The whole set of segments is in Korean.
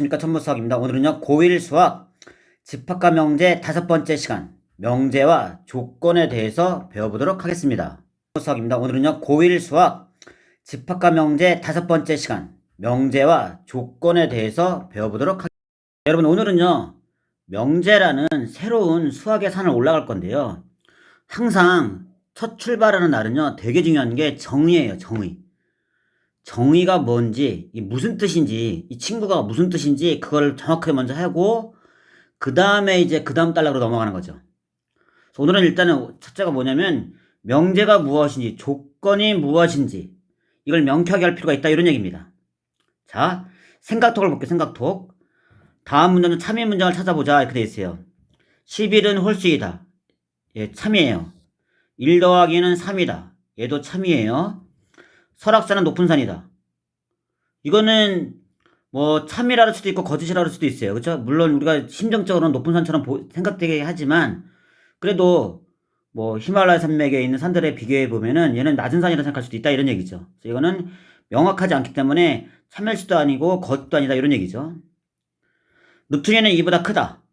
안녕하십니까, 천무수학입니다. 오늘은요 고1 수학 집합과 명제 5번째 시간 명제와 조건에 대해서 배워보도록 하겠습니다. 수학입니다. 오늘은요 고1 수학 집합과 명제 5번째 시간 명제와 조건에 대해서 배워보도록 하겠습니다. 여러분, 오늘은요 명제라는 새로운 수학의 산을 올라갈 건데요, 항상 첫 출발하는 날은요 되게 중요한 게 정의예요. 정의가 뭔지, 이 무슨 뜻인지, 이 친구가 무슨 뜻인지 그걸 정확하게 먼저 하고 그 다음에 이제 그 다음 단락으로 넘어가는 거죠. 그래서 오늘은 일단은 첫째가 뭐냐면 명제가 무엇인지, 조건이 무엇인지 이걸 명쾌하게 할 필요가 있다, 이런 얘기입니다. 자, 생각톡을 볼게요. 생각톡. 다음 문장은 참인 문장을 찾아보자, 이렇게 돼 있어요. 11은 홀수이다. 예, 참이에요. 1 더하기는 3이다. 얘도 참이에요. 설악산은 높은 산이다. 이거는 뭐 참이라 할 수도 있고 거짓이라 할 수도 있어요. 그렇죠? 물론 우리가 심정적으로는 높은 산처럼 생각되게 하지만 그래도 뭐 히말라야 산맥에 있는 산들에 비교해 보면은 얘는 낮은 산이라 생각할 수도 있다, 이런 얘기죠. 그래서 이거는 명확하지 않기 때문에 참일 수도 아니고 거짓도 아니다, 이런 얘기죠. 루트는 2보다 크다.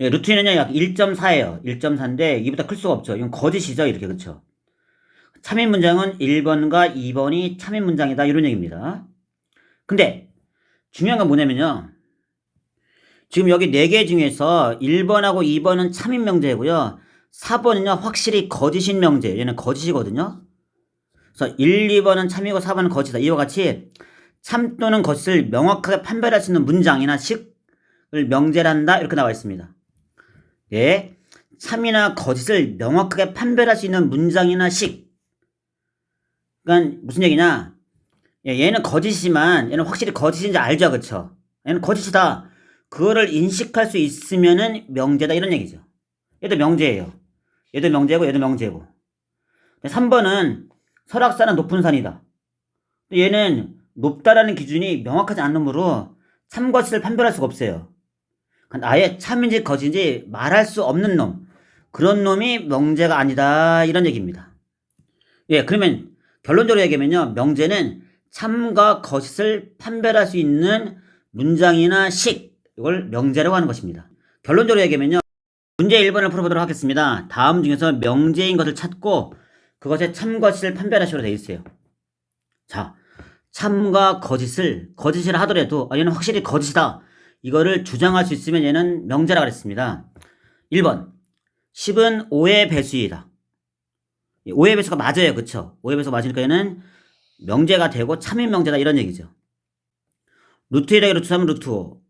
예, 루트는요 약 1.4예요. 1.4인데 2보다 클 수가 없죠. 이건 거짓이죠, 이렇게. 그렇죠? 참인 문장은 1번과 2번이 참인 문장이다, 이런 얘기입니다. 근데 중요한 건 뭐냐면요, 지금 여기 4개 중에서 1번하고 2번은 참인 명제고요, 4번은요 확실히 거짓인 명제. 얘는 거짓이거든요. 그래서 1, 2번은 참이고 4번은 거짓이다. 이와 같이 참 또는 거짓을 명확하게 판별할 수 있는 문장이나 식을 명제란다, 이렇게 나와 있습니다. 예, 참이나 거짓을 명확하게 판별할 수 있는 문장이나 식. 그러니까 무슨 얘기냐, 얘는 거짓이지만 얘는 확실히 거짓인지 알죠. 그쵸? 얘는 거짓이다. 그거를 인식할 수 있으면은 명제다, 이런 얘기죠. 얘도 명제예요. 얘도 명제고 얘도 명제고. 3번은 설악산은 높은 산이다. 얘는 높다라는 기준이 명확하지 않은 놈으로 참거짓을 판별할 수가 없어요. 아예 참인지 거짓인지 말할 수 없는 놈, 그런 놈이 명제가 아니다, 이런 얘기입니다. 예, 그러면 결론적으로 얘기하면요, 명제는 참과 거짓을 판별할 수 있는 문장이나 식, 이걸 명제라고 하는 것입니다. 결론적으로 얘기하면요, 문제 1번을 풀어보도록 하겠습니다. 다음 중에서 명제인 것을 찾고 그것의 참거짓을 판별하시도록 되어 있어요. 자, 참과 거짓이라 하더라도 얘는 확실히 거짓이다, 이거를 주장할 수 있으면 얘는 명제라고 그랬습니다. 1번, 10은 5의 배수이다. 5의 배수가 맞아요. 그쵸? 5의 배수가 맞으니까 얘는 명제가 되고 참인 명제다, 이런 얘기죠. 루트 1 더하기 루트 3은 루트 5.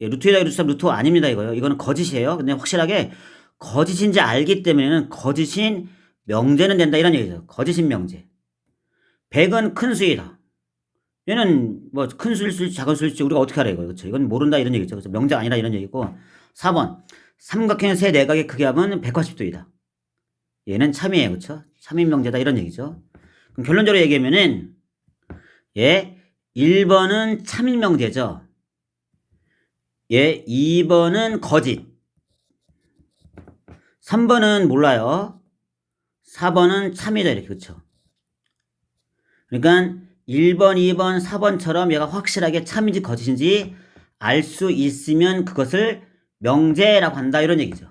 예, 루트 1 더하기 루트 3 루트 5 아닙니다, 이거요. 이거는 거짓이에요. 근데 확실하게 거짓인지 알기 때문에는 거짓인 명제는 된다, 이런 얘기죠. 거짓인 명제. 100은 큰 수이다. 얘는 뭐 큰 수일지 작은 수일지 우리가 어떻게 알아요, 이거. 그렇죠? 이건 모른다, 이런 얘기죠. 그래서 명제가 아니라, 이런 얘기고. 4번, 삼각형의 세 내각의 크기합은 180도이다. 얘는 참이에요. 그렇죠? 참인 명제다, 이런 얘기죠. 그럼 결론적으로 얘기하면은, 예, 1번은 참인 명제죠. 예, 2번은 거짓. 3번은 몰라요. 4번은 참이다, 이렇게. 그렇죠? 그러니까 1번, 2번, 4번처럼 얘가 확실하게 참인지 거짓인지 알 수 있으면 그것을 명제라고 한다, 이런 얘기죠.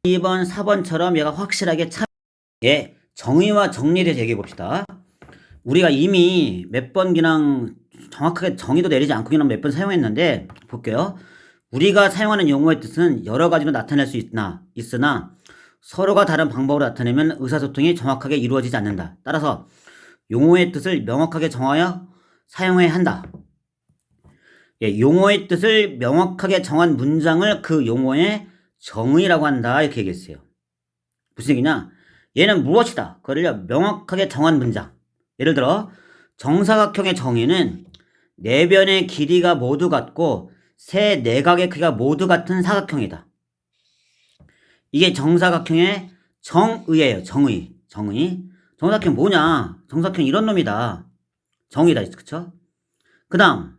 2번, 4번처럼 얘가 확실하게 예, 정의와 정리에 대해서 얘기해 봅시다. 우리가 이미 몇 번 그냥 정확하게 정의도 내리지 않고 그냥 몇 번 사용했는데, 볼게요. 우리가 사용하는 용어의 뜻은 여러 가지로 나타낼 수 있으나 서로가 다른 방법으로 나타내면 의사소통이 정확하게 이루어지지 않는다. 따라서 용어의 뜻을 명확하게 정하여 사용해야 한다. 예, 용어의 뜻을 명확하게 정한 문장을 그 용어의 정의라고 한다, 이렇게 얘기했어요. 무슨 얘기냐? 얘는 무엇이다, 그거를 명확하게 정한 문장. 예를 들어 정사각형의 정의는 네 변의 길이가 모두 같고 세 내각의 크기가 모두 같은 사각형이다. 이게 정사각형의 정의예요. 정의. 정사각형 뭐냐? 정사각형 이런 놈이다. 정의다. 그쵸? 그 다음,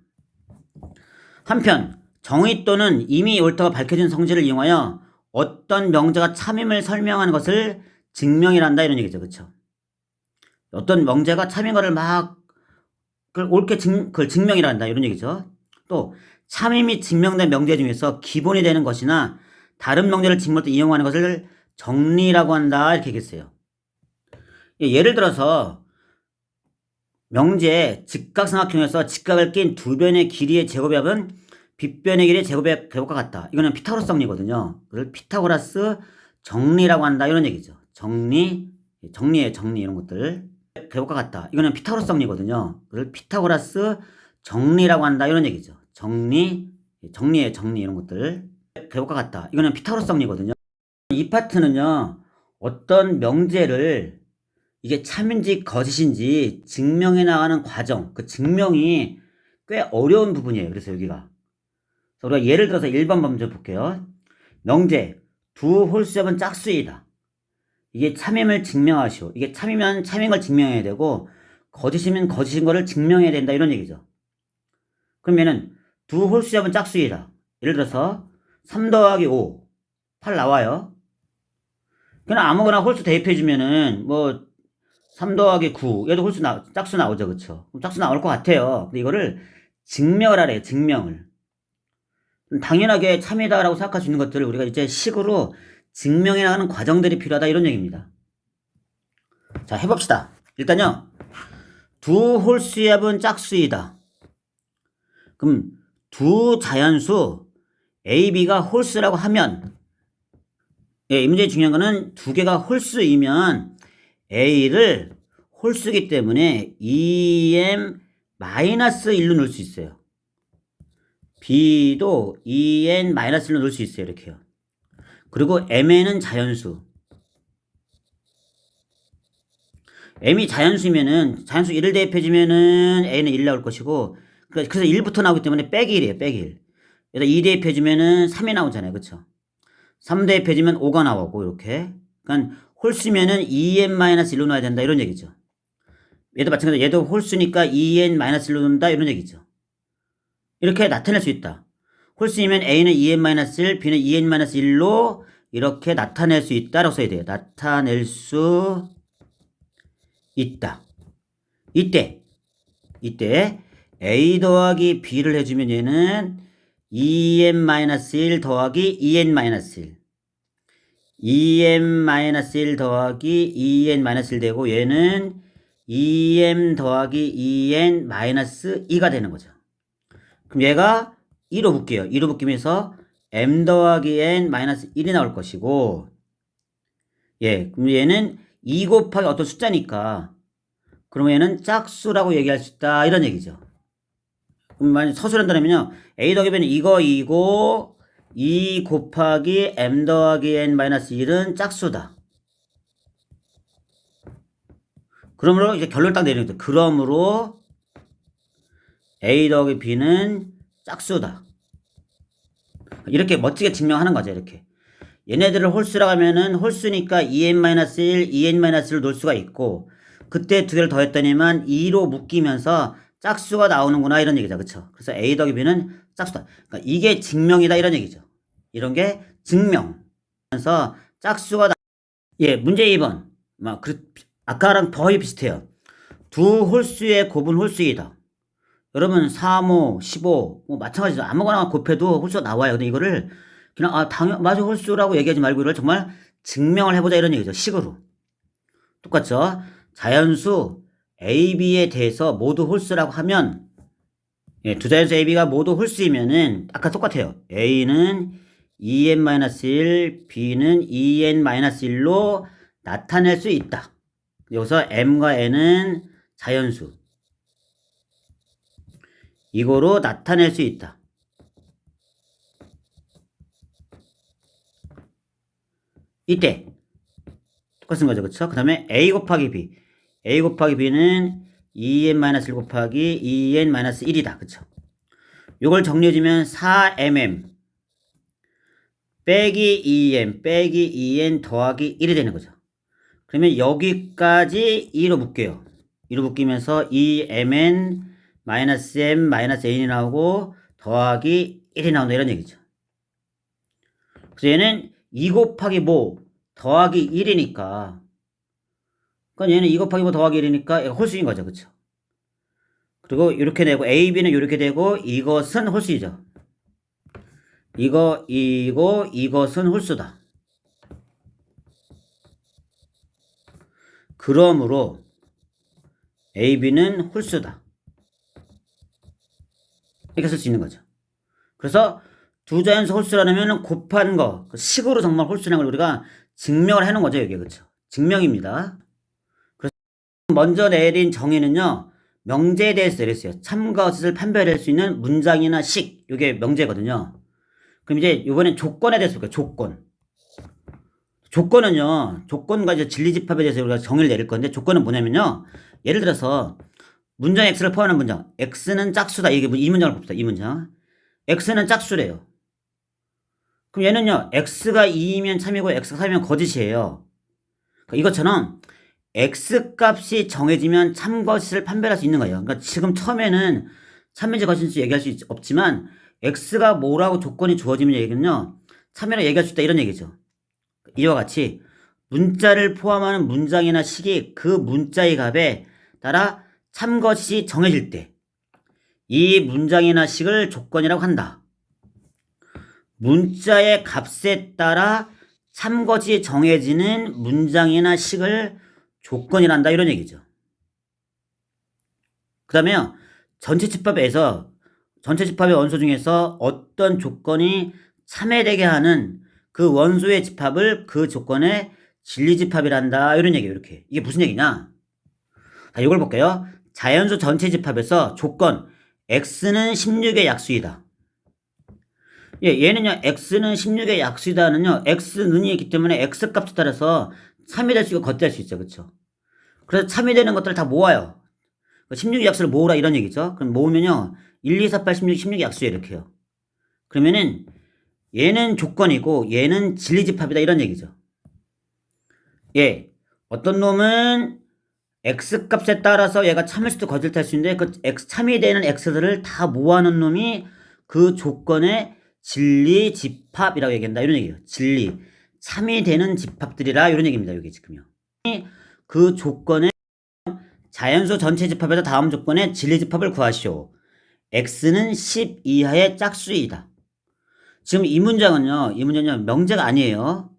한편 정의 또는 이미 옳다고 밝혀진 성질을 이용하여 어떤 명제가 참임을 설명하는 것을 증명이란다, 이런 얘기죠. 그쵸? 어떤 명제가 참인 거를 막 그걸 옳게 그걸 증명이란다, 이런 얘기죠. 또 참임 및 증명된 명제 중에서 기본이 되는 것이나 다른 명제를 증명할 때 이용하는 것을 정리라고 한다 이렇게 얘기했어요. 예를 들어서 명제 직각삼각형에서 직각을 낀 두 변의 길이의 제곱합은 빗변의 길이의 제곱과 같다. 이거는 피타고라스 정리거든요. 그걸 피타고라스 정리라고 한다 이런 얘기죠. 정리에 정리 이런 것들 제곱과 같다. 이거는 피타고라스 정리거든요. 그걸 피타고라스 정리라고 한다 이런 얘기죠. 정리에 정리 이런 것들 제곱과 같다. 이거는 피타고라스 정리거든요. 이 파트는요. 어떤 명제를 이게 참인지 거짓인지 증명해 나가는 과정, 그 증명이 꽤 어려운 부분이에요. 그래서 여기가. 그래서 우리가 예를 들어서 1번 먼저 볼게요. 명제, 두 홀수합은 짝수이다. 이게 참임을 증명하시오. 이게 참이면 참인 걸 증명해야 되고, 거짓이면 거짓인 거를 증명해야 된다. 이런 얘기죠. 그러면은, 두 홀수합은 짝수이다. 예를 들어서, 3 더하기 5, 8 나와요. 그냥 아무거나 홀수 대입해주면은, 3 더하기 9, 얘도 짝수 나오죠. 그쵸? 짝수 나올 것 같아요. 근데 이거를 증명을 하래요. 증명을. 당연하게 참이다라고 생각할 수 있는 것들을 우리가 이제 식으로 증명해 나가는 과정들이 필요하다 이런 얘기입니다. 자, 해봅시다. 일단요. 두 홀수의 합은 짝수이다. 그럼 두 자연수 A, B가 홀수라고 하면 이 문제의 중요한 거는 두 개가 홀수이면 A를 홀수기 때문에 2m-1로 넣을 수 있어요. B도 2n-1로 넣을 수 있어요. 이렇게요. 그리고 M에는 자연수. M이 자연수면은 자연수 1을 대입해주면은 A는 1 나올 것이고 그래서 1부터 나오기 때문에 빼기 1이에요. 빼기 1. 여기다 2 대입해주면은 3이 나오잖아요. 그쵸? 3 대입해주면 5가 나오고 이렇게. 그러니까 홀수면은 2n-1로 넣어야 된다 이런 얘기죠. 얘도 마찬가지로 얘도 홀수니까 2n-1로 넣는다 이런 얘기죠. 이렇게 나타낼 수 있다. 홀수이면 A는 2n-1, B는 2n-1로 이렇게 나타낼 수 있다라고 써야 돼요. 나타낼 수 있다. 이때 A 더하기 B를 해주면 얘는 2n-1 더하기 2n-1 2m-1 더하기 2n-1 되고 얘는 2m 더하기 2n-2가 되는 거죠. 그럼 얘가 2로 묶여요. 2로 묶이면서 m 더하기 n-1이 나올 것이고 그럼 얘는 2 곱하기 어떤 숫자니까 그러면 얘는 짝수라고 얘기할 수 있다 이런 얘기죠. 그럼 만약 서술을 한다면요. A 더하기 B는 이거 2고 2 곱하기 m 더하기 n-1은 짝수다. 그러므로 이제 결론을 딱 내리는 거죠. 그러므로 A 더하기 B는 짝수다. 이렇게 멋지게 증명하는 거죠. 이렇게. 얘네들을 홀수라고 하면은 홀수니까 2n-1, 2n-1을 놓을 수가 있고 그때 두 개를 더했더니만 2로 묶이면서 짝수가 나오는구나 이런 얘기죠. 그쵸? 그래서 A 더하기 B는 짝수다. 그러니까 이게 증명이다 이런 얘기죠. 이런 게 증명. 그래서 짝수가 문제 2번. 아까랑 거의 비슷해요. 두 홀수의 곱은 홀수이다. 여러분 3, 5, 15 마찬가지죠. 아무거나 곱해도 홀수가 나와요. 근데 이거를 그냥 맞아 홀수라고 얘기하지 말고 이걸 정말 증명을 해보자 이런 얘기죠. 식으로. 똑같죠? 자연수 A, B에 대해서 모두 홀수라고 하면 두 자연수 A, B가 모두 홀수이면은 아까 똑같아요. A는 2n-1, B는 2n-1로 나타낼 수 있다. 여기서 M과 N은 자연수. 이거로 나타낼 수 있다. 이때 똑같은 거죠. 그쵸? 그 다음에 A 곱하기 B. A 곱하기 B는 2n-1 곱하기 2n-1이다. 그쵸? 요걸 정리해주면 4mm 빼기 2n 빼기 2n 더하기 1이 되는 거죠. 그러면 여기까지 2로 묶여요. 2로 묶이면서 2mn -m-n이 나오고 더하기 1이 나온다 이런 얘기죠. 그래서 얘는 2 곱하기 뭐 더하기 1이니까 그러니까 얘는 2 곱하기 뭐 더하기 1이니까 얘가 홀수인 거죠. 그쵸? 그리고 이렇게 되고 A, B는 이렇게 되고 이것은 홀수이죠. 이것은 홀수다. 그러므로 A, B는 홀수다. 이렇게 쓸 수 있는 거죠. 그래서 두 자연수 홀수라면 곱한 거, 식으로 정말 홀수라는 걸 우리가 증명을 해놓은 거죠, 여기. 그렇죠? 증명입니다. 그래서 먼저 내린 정의는요, 명제에 대해서 내렸어요. 참과 것을 판별할 수 있는 문장이나 식, 이게 명제거든요. 그럼 이제 이번엔 조건에 대해서 볼게요. 조건은요, 조건과 이제 진리집합에 대해서 우리가 정의를 내릴 건데, 조건은 뭐냐면요, 예를 들어서 문장 X를 포함하는 문장, X는 짝수다. 이게 이 문장을 봅시다. 이 문장. X는 짝수래요. 그럼 얘는요, X가 2이면 참이고 X가 3이면 거짓이에요. 그러니까 이것처럼 X 값이 정해지면 참것을 판별할 수 있는 거예요. 그러니까 지금 처음에는 참인지 거짓인지 얘기할 수 없지만 X가 뭐라고 조건이 주어지면 얘기는요, 참이라고 얘기할 수 있다 이런 얘기죠. 이와 같이 문자를 포함하는 문장이나 식이 그 문자의 값에 따라 참것이 정해질 때 이 문장이나 식을 조건이라고 한다. 문자의 값에 따라 참것이 정해지는 문장이나 식을 조건이란다 이런 얘기죠. 그 다음에 전체 집합의 원소 중에서 어떤 조건이 참여되게 하는 그 원소의 집합을 그 조건의 진리집합이란다 이런 얘기예요. 이렇게. 이게 무슨 얘기냐? 자, 이걸 볼게요. 자연수 전체 집합에서 조건 x는 16의 약수이다. 예, 얘는요, x는 16의 약수이다는요, x는이 있기 때문에 x값에 따라서 참이 될 수 있고 겉될 수 있죠. 그쵸? 그래서 참이 되는 것들을 다 모아요. 16의 약수를 모으라 이런 얘기죠. 그럼 모으면요, 1, 2, 4, 8, 16, 16의 약수예요. 이렇게요. 그러면은, 얘는 조건이고, 얘는 진리집합이다 이런 얘기죠. 예, 어떤 놈은 x값에 따라서 얘가 참일 수도 거짓 할 수 있는데, 그 참이 되는 x들을 다 모아놓은 놈이 그 조건의 진리집합이라고 얘기한다. 이런 얘기예요. 진리. 참이 되는 집합들이라 이런 얘기입니다. 여기 지금요. 그 조건의 자연수 전체 집합에서 다음 조건의 진리집합을 구하시오. x는 10 이하의 짝수이다. 지금 이 문장은요, 명제가 아니에요.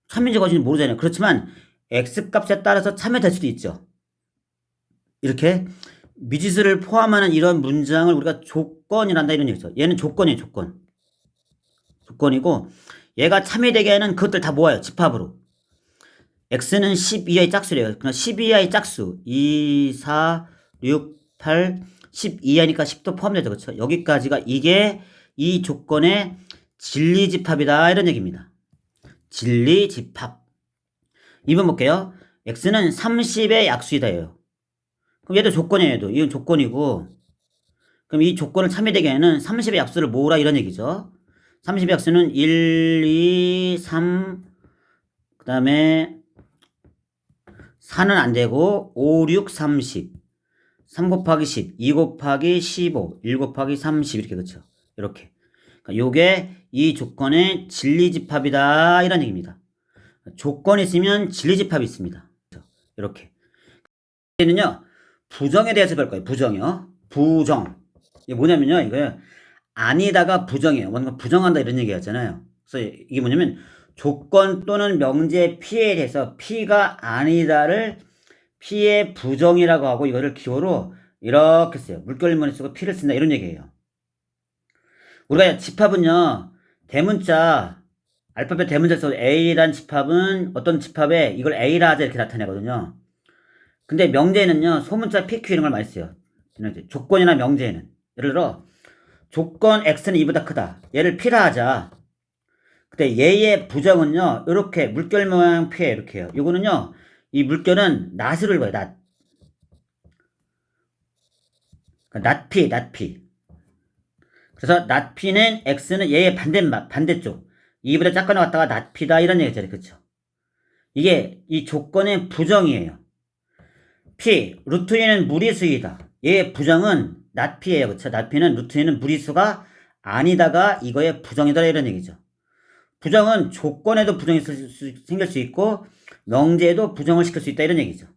참인지 거짓인지 모르잖아요. 그렇지만 x값에 따라서 참여될 수도 있죠. 이렇게 미지수를 포함하는 이런 문장을 우리가 조건이란다 이런 얘기죠. 얘는 조건이에요. 조건이고 얘가 참여되게 하는 그것들 다 모아요. 집합으로. x는 10 이하의 짝수래요. 그러니까 10 이하의 짝수 2, 4, 6, 8, 10 이하니까 10도 포함되죠. 그렇죠? 여기까지가 이게 이 조건의 진리집합이다 이런 얘기입니다. 진리집합. 2번 볼게요. x는 30의 약수이다예요. 그럼 얘도 조건이에요. 얘도. 이건 조건이고 그럼 이 조건을 참여되게 하는 30의 약수를 모으라 이런 얘기죠. 30의 약수는 1, 2, 3, 그 다음에 4는 안 되고 5, 6, 30, 3 곱하기 10, 2 곱하기 15, 1 곱하기 30 이렇게 그렇죠. 이렇게. 그러니까 요게 이 조건의 진리집합이다 이런 얘기입니다. 조건이 있으면 진리집합이 있습니다. 이렇게. 얘는요 부정에 대해서 볼 거예요. 부정이요. 부정. 이게 뭐냐면요. 이거 아니다가 부정이에요. 뭔가 부정한다 이런 얘기였잖아요. 그래서 이게 뭐냐면 조건 또는 명제 P에 대해서 P가 아니다를 P의 부정이라고 하고 이거를 기호로 이렇게 써요. 물결문에 쓰고 P를 쓴다 이런 얘기예요. 우리가 집합은요. 대문자 알파벳 대문자 써서 A란 집합은 어떤 집합에 이걸 A라 하자 이렇게 나타내거든요. 근데 명제에는요. 소문자 PQ 이런 걸 많이 써요. 조건이나 명제에는. 예를 들어 조건 X는 2보다 크다. 얘를 P라 하자. 근데 얘의 부정은요. 이렇게 물결 모양 P에 이렇게 해요. 이거는요. 이 물결은 낫을 읽어요. 낫. 낫 P. 그래서 낫 P는 X는 얘의 반대쪽. 2보다 작게 나왔다가 낫 P다 이런 얘기잖아요. 그쵸? 이게 이 조건의 부정이에요. P, 루트 2는 무리수이다. 얘의 부정은 낫 P예요. 그쵸? 낫 P는 루트 2는 무리수가 아니다가 이거의 부정이다 이런 얘기죠. 부정은 조건에도 부정이 생길 수 있고 명제에도 부정을 시킬 수 있다 이런 얘기죠.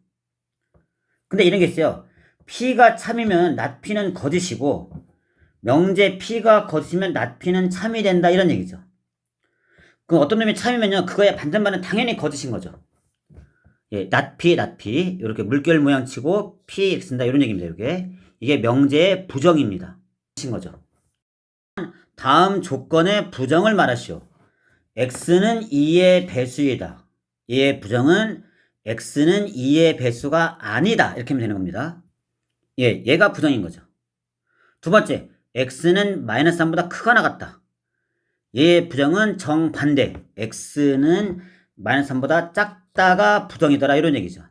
근데 이런 게 있어요. P가 참이면 낫 P는 거짓이고 명제 P가 거짓이면 낫 P는 참이 된다 이런 얘기죠. 그 어떤 놈이 참이면요 그거의 반전반은 당연히 거짓인 거죠. 예, 낫 P 이렇게 물결 모양 치고 P 쓴다 이런 얘기입니다. 이게 명제의 부정입니다. 인 거죠. 다음 조건의 부정을 말하시오. x는 2의 배수이다. 얘의 부정은 x는 2의 배수가 아니다. 이렇게 하면 되는 겁니다. 예, 얘가 부정인 거죠. 두 번째, x는 마이너스 3보다 크거나 같다. 얘의 부정은 정반대. x는 마이너스 3보다 작다가 부정이더라. 이런 얘기죠.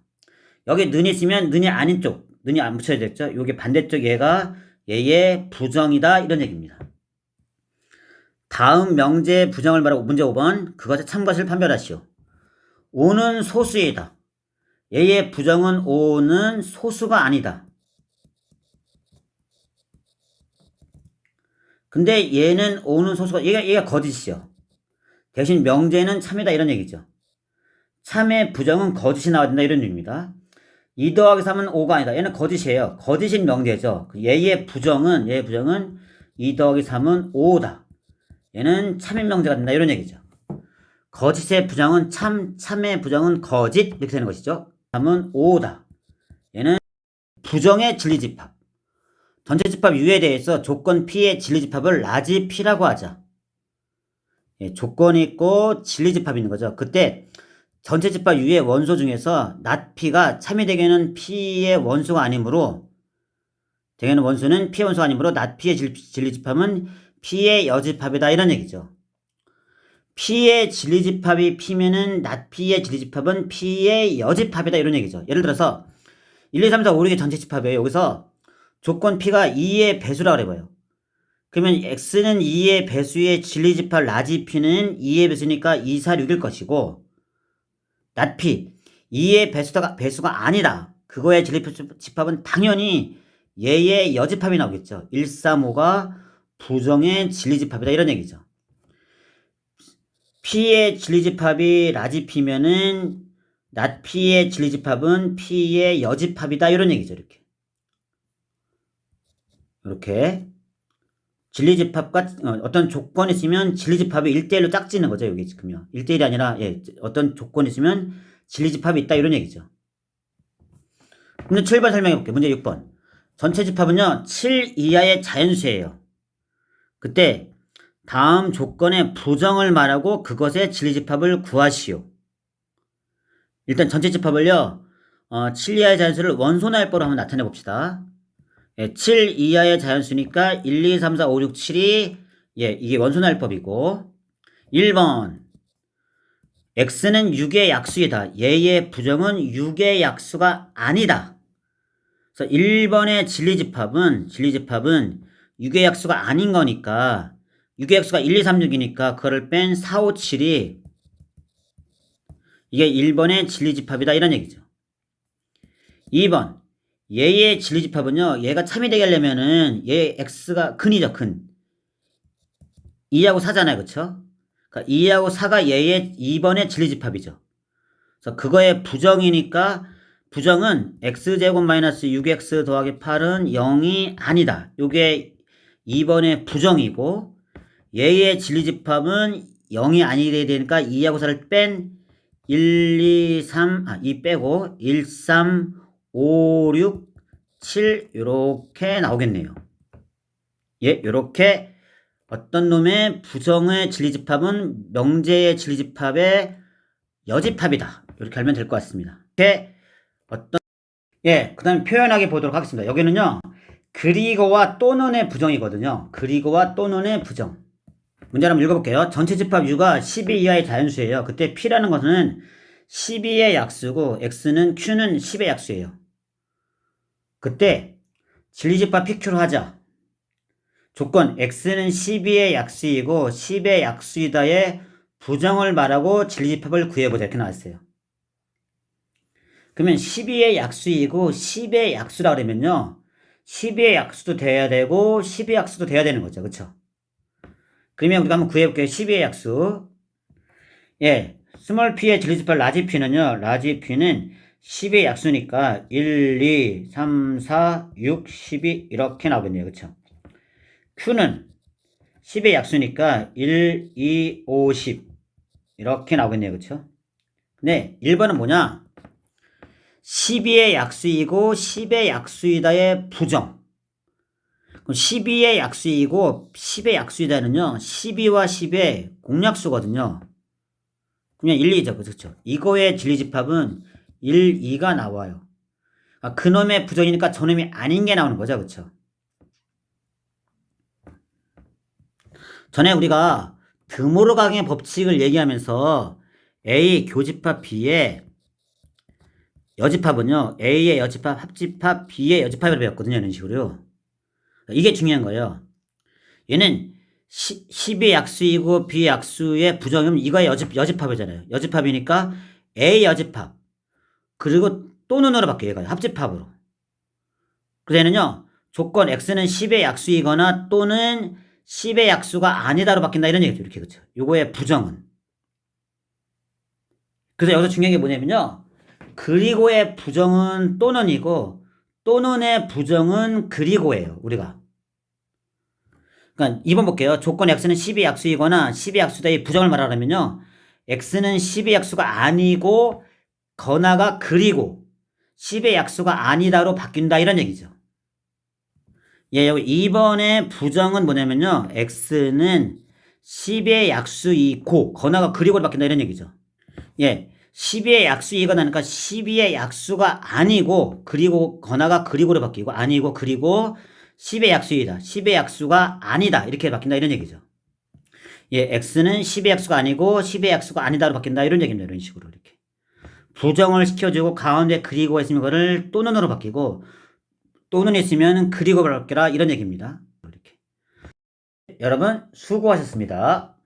여기 는이 있으면 는이 아닌 쪽, 는이 안 붙여야 됐죠. 요게 반대쪽 얘가 얘의 부정이다. 이런 얘기입니다. 다음 명제의 부정을 말하고 문제 5번 그것의 참것을 판별하시오. 5는 소수이다. 얘의 부정은 5는 소수가 아니다. 근데 얘는 5는 소수가 얘가 거짓이요. 대신 명제는 참이다 이런 얘기죠. 참의 부정은 거짓이 나와야 된다 이런 의미입니다. 2 더하기 3은 5가 아니다. 얘는 거짓이에요. 거짓인 명제죠. 얘의 부정은 2 더하기 3은 5다. 얘는 참인 명제가 된다 이런 얘기죠. 거짓의 부정은 참의 부정은 거짓 이렇게 되는 것이죠. 3은 5다. 얘는 부정의 진리집합. 전체집합 U에 대해서 조건 P의 진리집합을 라지 P라고 하자. 예, 조건이 있고 진리집합이 있는 거죠. 그때 전체집합 U의 원소 중에서 낫 P가 참이 되게는 P의 원소가 아니므로 되게는 원소는 P의 원소가 아니므로 낫 P의 진리집합은 P의 여집합이다 이런 얘기죠. P의 진리집합이 P면은 낫 P의 진리집합은 P의 여집합이다 이런 얘기죠. 예를 들어서 1, 2, 3, 4, 5, 6의 전체집합이에요. 여기서 조건 P가 2의 배수라고 해봐요. 그러면 X는 2의 배수의 진리집합 라지 P는 2의 배수니까 2, 4, 6일 것이고 낫 P 2의 배수가 아니다. 그거의 진리집합은 당연히 얘의 여집합이 나오겠죠. 1, 3, 5가 부정의 진리집합이다 이런 얘기죠. P의 진리집합이 라지 P면은 낫 P의 진리집합은 P의 여집합이다 이런 얘기죠. 이렇게 진리집합과 어떤 조건이 있으면 진리집합이 1대1로 짝지는 거죠. 여기 지금요. 1대1이 아니라 어떤 조건이 있으면 진리집합이 있다 이런 얘기죠. 문제 7번 설명해 볼게요. 문제 6번. 전체 집합은요. 7 이하의 자연수예요. 그때 다음 조건의 부정을 말하고 그것의 진리집합을 구하시오. 일단 전체 집합을요. 7 이하의 자연수를 원소날보로 한번 나타내 봅시다. 7 이하의 자연수니까 1, 2, 3, 4, 5, 6, 7이 이게 원소날법이고 1번 x는 6의 약수이다. 얘의 부정은 6의 약수가 아니다. 그래서 1번의 진리집합은 6의 약수가 아닌 거니까 6의 약수가 1, 2, 3, 6이니까 그거를 뺀 4, 5, 7이 이게 1번의 진리집합이다 이런 얘기죠. 2번 얘의 진리집합은요. 얘가 참이 되게 하려면은 얘 x가 근이죠. 근 2하고 4잖아요. 그쵸? 그러니까 2하고 4가 얘의 2번의 진리집합이죠. 그래서 그거의 부정이니까 부정은 x제곱 마이너스 6x 더하기 8은 0이 아니다. 요게 2번의 부정이고 얘의 진리집합은 0이 아니게 되니까 2하고 4를 뺀 1, 2, 3, 2 빼고 1, 3, 5, 6, 7 요렇게 나오겠네요. 예, 요렇게 어떤 놈의 부정의 진리집합은 명제의 진리집합의 여집합이다. 이렇게 알면 될 것 같습니다. 이렇게 그 다음에 표현하게 보도록 하겠습니다. 여기는요. 그리고와 또는의 부정이거든요. 그리고와 또는의 부정. 문제 한번 읽어볼게요. 전체 집합 U가 12 이하의 자연수예요. 그때 P라는 것은 12의 약수고 X는 Q는 10의 약수예요. 그때 진리집합 PQ로 하자. 조건 X는 12의 약수이고 10의 약수이다의 부정을 말하고 진리집합을 구해보자. 이렇게 나왔어요. 그러면 12의 약수이고 10의 약수라 그러면요. 10의 약수도 돼야 되고 10의 약수도 돼야 되는 거죠. 그쵸? 그러면 우리가 한번 구해볼게요. 12의 약수. 스몰 p의 진리집합 라지 p는요. 라지 p는 10의 약수니까 1, 2, 3, 4, 6, 12 이렇게 나오겠네요. 그쵸? Q는 10의 약수니까 1, 2, 5, 10 이렇게 나오겠네요. 그쵸? 네, 1번은 뭐냐? 12의 약수이고 10의 약수이다의 부정. 그럼 12의 약수이고 10의 약수이다는요. 12와 10의 공약수거든요. 그냥 1, 2죠. 그렇죠? 이거의 진리집합은 1, 2가 나와요. 아, 그놈의 부정이니까 저놈이 아닌 게 나오는 거죠. 그렇죠? 전에 우리가 드모르강의 법칙을 얘기하면서 A 교집합 B의 여집합은요. A의 여집합, 합집합, B의 여집합을 배웠거든요. 이런 식으로요. 이게 중요한 거예요. 얘는 10의 약수이고 B의 약수의 부정이면 이거의 여집합이잖아요. 여집합이니까 A 여집합 그리고 또는으로 바뀌어요. 얘가 합집합으로. 그래서 얘는요. 조건 X는 10의 약수이거나 또는 10의 약수가 아니다로 바뀐다 이런 얘기죠. 이렇게 그렇죠. 요거의 부정은. 그래서 여기서 중요한 게 뭐냐면요. 그리고의 부정은 또는이고 또는의 부정은 그리고예요. 우리가. 그러니까 2번 볼게요. 조건 X는 10의 약수이거나 10의 약수다의 부정을 말하려면요. X는 10의 약수가 아니고 거나가 그리고 10의 약수가 아니다로 바뀐다 이런 얘기죠. 예, 여기 2번의 부정은 뭐냐면요. X는 10의 약수이고 거나가 그리고로 바뀐다 이런 얘기죠. 예, 12의 약수이거나니까 12의 약수가 아니고 그리고 거나가 그리고로 바뀌고 아니고 그리고 10의 약수이다. 10의 약수가 아니다. 이렇게 바뀐다 이런 얘기죠. 예, X는 10의 약수가 아니고 10의 약수가 아니다로 바뀐다 이런 얘기입니다. 이런 식으로 이렇게. 부정을 시켜주고 가운데 그리고 있으면 그거를 또는으로 바뀌고 또는 있으면 그리고 바뀌라 이런 얘기입니다. 이렇게. 여러분 수고하셨습니다.